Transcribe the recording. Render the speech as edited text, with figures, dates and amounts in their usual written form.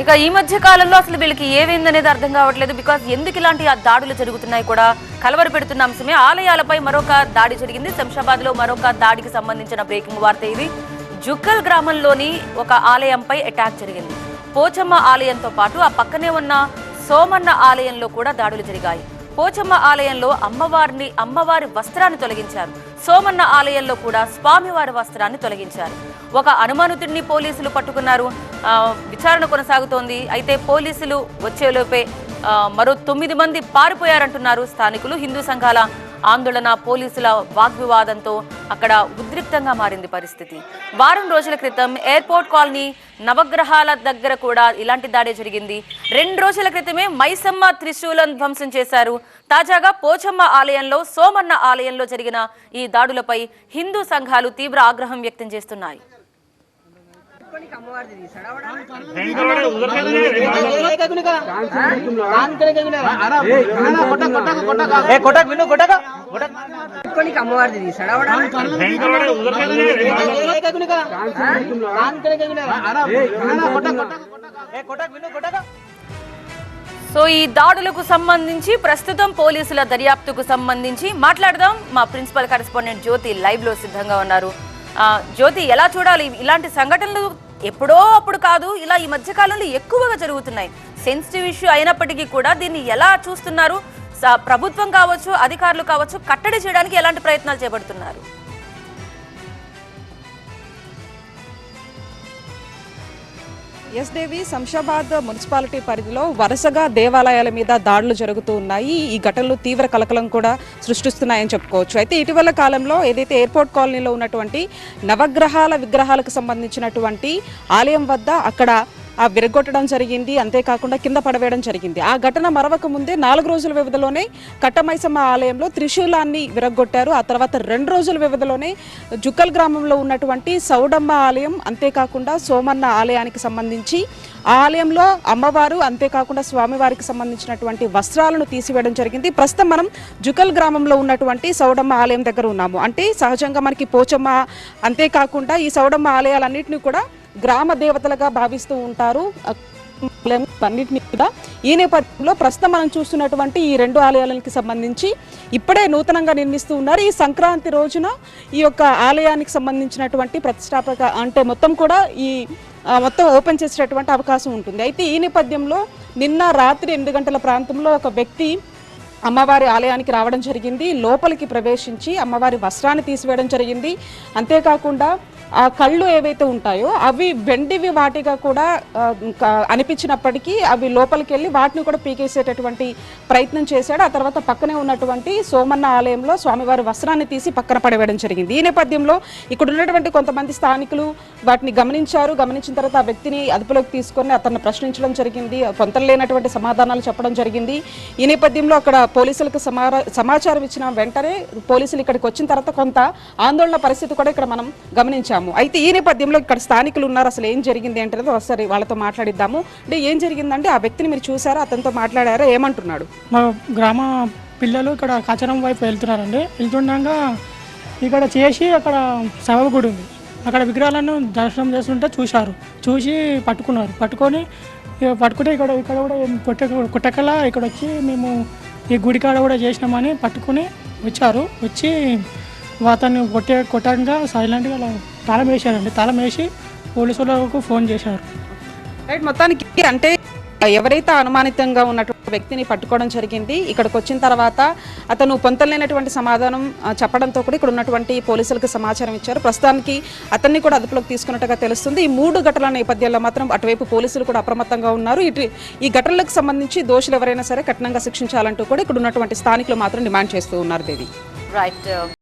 ఇక ఈ మధ్య కాలంలో అసలు వీళ్ళకి ఏమైందనేది అర్థం కావట్లేదు. బికాజ్ ఎందుకు ఇలాంటి దాడులు జరుగుతున్నాయి కూడా కలవర పెడుతున్న అంశమే. ఆలయాలపై మరొక దాడి జరిగింది. శంషాబాద్ లో మరొక దాడికి సంబంధించిన బ్రేకింగ్ వార్త ఇది. జుక్కల్ గ్రామంలోని ఒక ఆలయంపై అటాక్ జరిగింది. పోచమ్మ ఆలయంతో పాటు ఆ పక్కనే ఉన్న సోమన్న ఆలయంలో కూడా దాడులు జరిగాయి. పోచమ్మ ఆలయంలో అమ్మవారి వస్త్రాన్ని తొలగించారు. సోమన్న ఆలయంలో కూడా స్వామివారి వస్త్రాన్ని తొలగించారు. ఒక అనుమానితుడిని పోలీసులు పట్టుకున్నారు. విచారణ కొనసాగుతోంది. అయితే పోలీసులు వచ్చేలోపే మరో 9 మంది పారిపోయారంటున్నారు స్థానికులు. హిందూ సంఘాల ఆందోళన, పోలీసుల వాగ్వివాదంతో అక్కడ ఉద్రిక్తంగా మారింది పరిస్థితి. వారం రోజుల క్రితం ఎయిర్పోర్ట్ కాలనీ నవగ్రహాల దగ్గర కూడా ఇలాంటి దాడి జరిగింది. 2 రోజుల క్రితమే మైసమ్మ త్రిశూలం ధ్వంసం చేశారు. తాజాగా పోచమ్మ ఆలయంలో, సోమన్న ఆలయంలో జరిగిన ఈ దాడులపై హిందూ సంఘాలు తీవ్ర ఆగ్రహం వ్యక్తం చేస్తున్నాయి. సో ఈ దాడులకు సంబంధించి ప్రస్తుతం పోలీసుల దర్యాప్తుకు సంబంధించి మాట్లాడదాం. మా ప్రిన్సిపల్ కరెస్పాండెంట్ జ్యోతి లైవ్ లో సిద్ధంగా ఉన్నారు. జ్యోతి, ఎలా చూడాలి? ఇలాంటి సంఘటనలు ఎప్పుడో అప్పుడు కాదు, ఇలా ఈ మధ్య కాలంలో ఎక్కువగా జరుగుతున్నాయి. సెన్సిటివ్ ఇష్యూ అయినప్పటికీ కూడా దీన్ని ఎలా చూస్తున్నారు? ప్రభుత్వం కావచ్చు, అధికారులు కావచ్చు, కట్టడి చేయడానికి ఎలాంటి ప్రయత్నాలు చేపడుతున్నారు? ఎస్ దేవి, శంషాబాద్ మున్సిపాలిటీ పరిధిలో వరుసగా దేవాలయాల మీద దాడులు జరుగుతూ ఉన్నాయి. ఈ ఘటనలు తీవ్ర కలకలం కూడా సృష్టిస్తున్నాయని చెప్పుకోవచ్చు. అయితే ఇటీవల కాలంలో ఏదైతే ఎయిర్పోర్ట్ కాలనీలో ఉన్నటువంటి నవగ్రహాల విగ్రహాలకు సంబంధించినటువంటి ఆలయం వద్ద అక్కడ విరగొట్టడం జరిగింది. అంతేకాకుండా కింద పడవేయడం జరిగింది. ఆ ఘటన మరవక ముందే 4 రోజుల వ్యవధిలోనే కట్టమైసమ్మ ఆలయంలో త్రిశూలాన్ని విరగొట్టారు. ఆ తర్వాత 2 రోజుల వ్యవధిలోనే జుక్కల్ గ్రామంలో ఉన్నటువంటి సౌడమ్మ ఆలయం, అంతేకాకుండా సోమన్న ఆలయానికి సంబంధించి ఆ ఆలయంలో అమ్మవారు, అంతేకాకుండా స్వామివారికి సంబంధించినటువంటి వస్త్రాలను తీసివేయడం జరిగింది. ప్రస్తుతం మనం జుక్కల్ గ్రామంలో ఉన్నటువంటి సౌడమ్మ ఆలయం దగ్గర ఉన్నాము. అంటే సహజంగా మనకి పోచమ్మ, అంతేకాకుండా ఈ సౌడమ్మ ఆలయాలన్నింటినీ కూడా గ్రామ దేవతలుగా భావిస్తూ ఉంటారు అన్నింటినీ కూడా. ఈ నేపథ్యంలో ప్రస్తుతం మనం చూస్తున్నటువంటి ఈ 2 ఆలయాలకి సంబంధించి ఇప్పుడే నూతనంగా నిర్మిస్తూ ఉన్నారు. ఈ సంక్రాంతి రోజున ఈ యొక్క ఆలయానికి సంబంధించినటువంటి ప్రతిష్టాపక అంటే మొత్తం కూడా ఈ మొత్తం ఓపెన్ చేసేటటువంటి అవకాశం ఉంటుంది. అయితే ఈ నేపథ్యంలో నిన్న రాత్రి 8 గంటల ప్రాంతంలో ఒక వ్యక్తి అమ్మవారి ఆలయానికి రావడం జరిగింది. లోపలికి ప్రవేశించి అమ్మవారి వస్త్రాన్ని తీసివేయడం జరిగింది. అంతేకాకుండా ఆ కళ్ళు ఏవైతే ఉంటాయో అవి వెండివి వాటిగా కూడా అనిపించినప్పటికీ అవి లోపలికి వెళ్ళి వాటిని కూడా పీకేసేటటువంటి ప్రయత్నం చేశాడు. ఆ తర్వాత పక్కనే ఉన్నటువంటి సోమన్న ఆలయంలో స్వామివారి వస్త్రాన్ని తీసి పక్కన పడవేయడం జరిగింది. ఈ నేపథ్యంలో ఇక్కడ ఉన్నటువంటి కొంతమంది స్థానికులు వాటిని గమనించారు. గమనించిన తర్వాత ఆ వ్యక్తిని అదుపులోకి తీసుకొని అతన్ని ప్రశ్నించడం జరిగింది. పొంతలేనటువంటి సమాధానాలు చెప్పడం జరిగింది. ఈ నేపథ్యంలో అక్కడ పోలీసులకు సమాచారం ఇచ్చిన వెంటనే పోలీసులు ఇక్కడికి వచ్చిన తర్వాత కొంత ఆందోళన పరిస్థితి కూడా ఇక్కడ మనం గమనించాము. అయితే ఈ నేపథ్యంలో ఇక్కడ స్థానికులు ఉన్నారు. అసలు ఏం జరిగింది అంటే ఒకసారి వాళ్ళతో మాట్లాడిద్దాము. అంటే ఏం జరిగిందంటే ఆ వ్యక్తిని మీరు చూసారా? అతనితో మాట్లాడారా? ఏమంటున్నాడు? మా గ్రామ పిల్లలు ఇక్కడ కాచరం వైపు వెళ్తున్నారండి. వెళ్తుండగా ఇక్కడ చేసి అక్కడ శవ గుడి ఉంది, అక్కడ విగ్రహాలను దర్శనం చేస్తుంటే చూసి పట్టుకుంటే ఇక్కడ కూడా కుట్టకల ఇక్కడ వచ్చి మేము ఈ గుడి కాడ కూడా చేసినామని పట్టుకుని వచ్చి అతన్ని కొట్టంగా సైలెంట్గా తాళం వేసారండి. తాళం వేసి పోలీసులకు ఫోన్ చేశారు. రైట్, మొత్తానికి అంటే ఎవరైతే అనుమానితంగా ఉన్నటువంటి వ్యక్తిని పట్టుకోవడం జరిగింది. ఇక్కడికి వచ్చిన తర్వాత అతను పొంతలేనటువంటి సమాధానం చెప్పడంతో కూడా ఇక్కడ ఉన్నటువంటి పోలీసులకు సమాచారం ఇచ్చారు. ప్రస్తుతానికి అతన్ని కూడా అదుపులోకి తీసుకున్నట్టుగా తెలుస్తుంది. ఈ 3 ఘటనల నేపథ్యంలో మాత్రం అటువైపు పోలీసులు కూడా అప్రమత్తంగా ఉన్నారు. ఈ ఘటనలకు సంబంధించి దోషులు ఎవరైనా సరే కఠినంగా శిక్షించాలంటూ కూడా ఇక్కడ ఉన్నటువంటి స్థానికులు మాత్రం డిమాండ్ చేస్తూ ఉన్నారు. దేవి, రైట్.